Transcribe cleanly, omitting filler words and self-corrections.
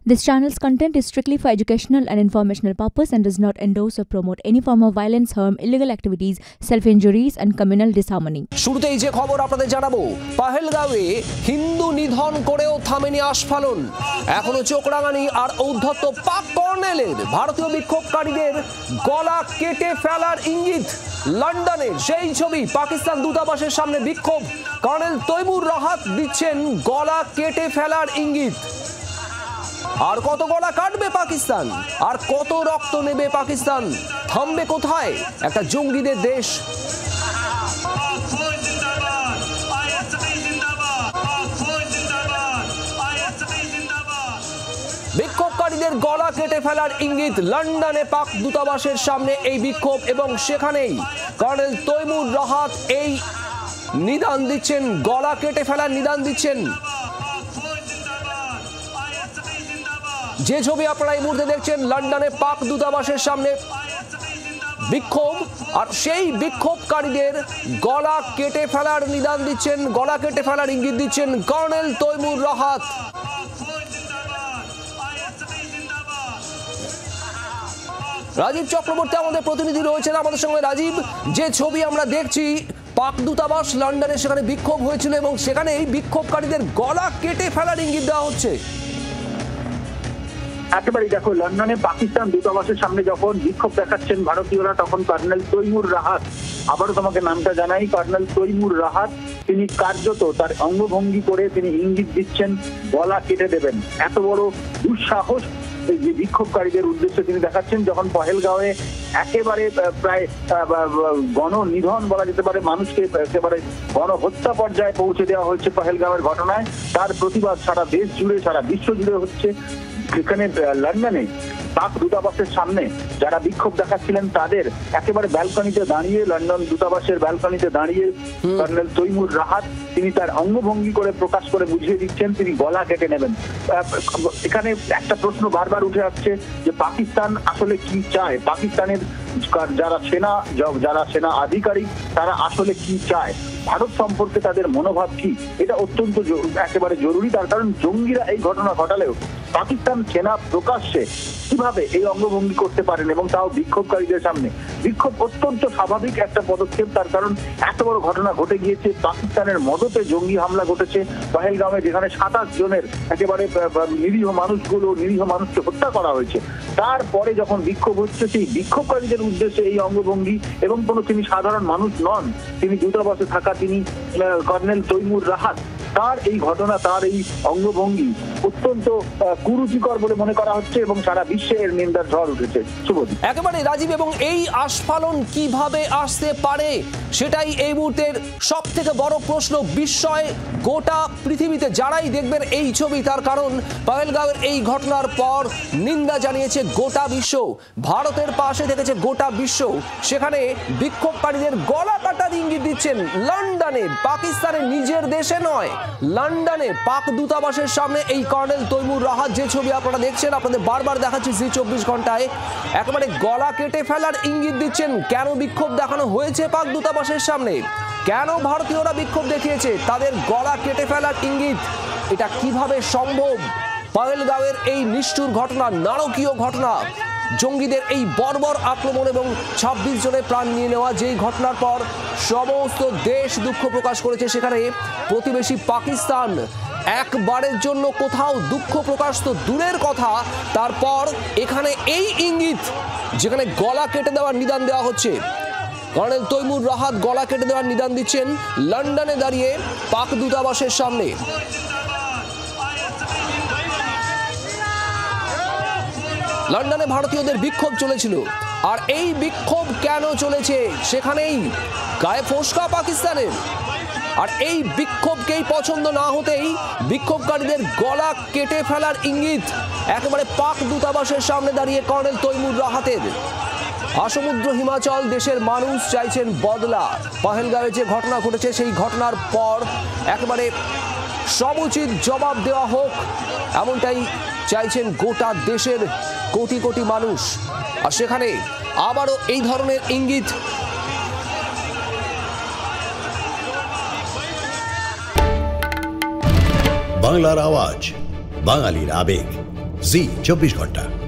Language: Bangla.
This channel's content is strictly for educational and informational purpose and does not endorse or promote any form of violence, harm, illegal activities, self-injuries and communal disharmony. শুরুতেই যে খবর আপনাদের জানাবো, পাহেলগাঁওয়ে হিন্দু নিধন করেও থামেনি আস্ফালন। এখনো চোখ রাঙানি আর ঔদ্ধত্য পাক কর্নেলের। ভারতীয় বিক্ষোভকারীদের গলা কেটে ফেলার ইঙ্গিত। লন্ডনে সেই ছবি, পাকিস্তান দূতাবাসের সামনে বিক্ষোভ। কর্নেল তৈমুর রাহাত দিচ্ছেন গলা কেটে ফেলার ইঙ্গিত। আর কত গলা কাটবে পাকিস্তান, আর কত রক্ত নেবে পাকিস্তান, থামবে কোথায় একটা জঙ্গিদের দেশ? বিক্ষোভকারীদের গলা কেটে ফেলার ইঙ্গিত। লন্ডনে পাক দূতাবাসের সামনে এই বিক্ষোভ এবং সেখানেই কর্নেল তৈমুর রাহাত এই নিদান দিচ্ছেন, গলা কেটে ফেলার নিদান দিচ্ছেন। যে ছবি আপনারা এই মুহূর্তে দেখছেন, লন্ডনে পাক দূতাবাসের সামনে বিক্ষোভ, আর সেই বিক্ষোভকারীদের গলা কেটে ফেলার নিদান দিচ্ছেন, গলা কেটে ফেলার ইঙ্গিত দিচ্ছেন কর্নেল তৈমুর রাহাত। রাজীব চক্রবর্তী আমাদের প্রতিনিধি রয়েছেন আমাদের সঙ্গে। রাজীব, যে ছবি আমরা দেখছি, পাক দূতাবাস লন্ডনে, সেখানে বিক্ষোভ হয়েছিল এবং সেখানে এই বিক্ষোভকারীদের গলা কেটে ফেলার ইঙ্গিত দেওয়া হচ্ছে। একেবারেই দেখো, লন্ডনে পাকিস্তান দূতাবাসের সামনে যখন বিক্ষোভ দেখাচ্ছেন ভারতীয়রা, তখন কর্নেল তৈমুর রাহাত, আবারও তোমাকে নামটা জানাই, কর্নেল তৈমুর রাহাত, তিনি কার্যত তার অঙ্গভঙ্গি করে তিনি ইঙ্গিত দিচ্ছেন গলা কেটে দেবেন। এত বড় দুঃসাহস যে বিক্ষোভকারীদের উদ্দেশ্যে তিনি দেখাচ্ছেন, যখন পহেলগাঁওয়ে একেবারে প্রায় গণনিধন বলা যেতে পারে, মানুষকে একেবারে গণহত্যা পর্যায়ে পৌঁছে দেওয়া হয়েছে পহেলগাঁওয়ের ঘটনায়। তার প্রতিবাদ সারা দেশ জুড়ে, সারা বিশ্ব জুড়ে হচ্ছে। এখানে লন্ডনে পাক দূতাবাসের সামনে যারা বিক্ষোভ দেখাচ্ছিলেন তাদের একেবারে ব্যালকনিতে দাঁড়িয়ে, লন্ডন দূতাবাসের ব্যালকনিতে দাঁড়িয়ে কর্নেল তৈমুর রাহাত তিনি তার অঙ্গভঙ্গি করে প্রকাশ করে বুঝিয়ে দিচ্ছেন তিনি গলা কেটে নেবেন। এখানে একটা প্রশ্ন বারবার উঠে আসছে যে পাকিস্তান আসলে কি চায়, পাকিস্তানের যারা সেনা আধিকারিক তারা আসলে কি চায়, ভারত সম্পর্কে তাদের মনোভাব কি, এটা অত্যন্ত একেবারে জরুরি। তার কারণ জঙ্গিরা এই ঘটনা ঘটালেও পাকিস্তান সেনা প্রকাশ্যে কিভাবে এই অঙ্গভঙ্গি করতে পারেন, এবং তাও বিক্ষোভকারীদের সামনে। বিক্ষোভ অত্যন্ত স্বাভাবিক একটা পদক্ষেপ, তার কারণ এত বড় ঘটনা ঘটে গিয়েছে। পাকিস্তানের মদতে জঙ্গি হামলা ঘটেছে পহেলগাঁওয়ে, যেখানে 27 জনের একেবারে নিরীহ মানুষকে হত্যা করা হয়েছে। তারপরে যখন বিক্ষোভ হচ্ছে, সেই বিক্ষোভকারীদের উদ্দেশ্যে এই অঙ্গভঙ্গি, এবং তিনি সাধারণ মানুষ নন, তিনি দূতাবাসে থাকা তিনি কর্নেল তৈমুর রাহাত, তার এই ঘটনা, তার এই অঙ্গভঙ্গি অত্যন্ত কুরুচিকর বলে মনে করা হচ্ছে এবং সারা বিশ্বে এর নিন্দার ঝড় উঠেছে। শুভদীপ। একেবারে রাজীব, এবং এই আস্ফালন কিভাবে আসতে পারে সেটাই এই মুহূর্তের সব থেকে বড় প্রশ্ন, বিস্ময় গোটা পৃথিবীতে যারাই দেখবেন এই ছবি। তার কারণ পহেলগাঁওয়ের এই ঘটনার পর নিন্দা জানিয়েছে গোটা বিশ্ব, ভারতের পাশে থেকেছে গোটা বিশ্ব। সেখানে বিক্ষোভকারীদের গলা কাটার ইঙ্গিত দিচ্ছেন লন্ডনে, পাকিস্তানের নিজের দেশে নয়, লন্ডনে পাক দূতাবাসের সামনে এই কর্নেল তৈমুর রাহাত। যে ছবি আপনারা দেখছেন, আপনাদের বারবার দেখাচ্ছি জি 24 ঘন্টায়, একেবারে গলা কেটে ফেলার ইঙ্গিত দিচ্ছেন। কেন বিক্ষোভ দেখানো হয়েছে পাক দূতাবাসের সামনে, কেন ভারতীয়রা বিক্ষোভ দেখিয়েছে, তাদের গলা কেটে ফেলার ইঙ্গিত, এটা কিভাবে সম্ভব? পহেলগাঁওয়ের এই নিষ্ঠুর ঘটনা, নারকীয় ঘটনা, জঙ্গিদের এই বর্বর আক্রমণ এবং 26 জনের প্রাণ নিয়ে নেওয়া, যেই ঘটনার পর সমস্ত দেশ দুঃখ প্রকাশ করেছে, সেখানে প্রতিবেশী পাকিস্তান একবারের জন্য কোথাও দুঃখ প্রকাশ তো দূরের কথা, তারপর এখানে এই ইঙ্গিত, যেখানে গলা কেটে দেওয়ার নিদান দেওয়া হচ্ছে। কর্নেল তৈমুর রাহাত গলা কেটে দেওয়ার নিদান দিচ্ছেন লন্ডনে দাঁড়িয়ে পাক দূতাবাসের সামনে। লন্ডনে ভারতীয়দের বিক্ষোভ চলেছিল, আর এই বিক্ষোভ কেন চলেছে, সেখানেই গায়ে ফোসকা পাকিস্তানের। আর এই বিক্ষোভকেই পছন্দ না হতেই বিক্ষোভকারীদের গলা কেটে ফেলার ইঙ্গিত একেবারে পাক দূতাবাসের সামনে দাঁড়িয়ে কর্নেল তৈমুর রাহাতের। আসমুদ্র হিমাচল দেশের মানুষ চাইছেন বদলা। পহেলগাঁওয়ে যে ঘটনা ঘটেছে, সেই ঘটনার পর একেবারে সমুচিত জবাব দেওয়া হোক, এমনটাই চাইছেন গোটা দেশের কোটি কোটি মানুষ। আর সেখানে আবারও এই ধরনের ইঙ্গিত। বাংলার আওয়াজ, বাঙালির আবেগ, জি 24 ঘন্টা।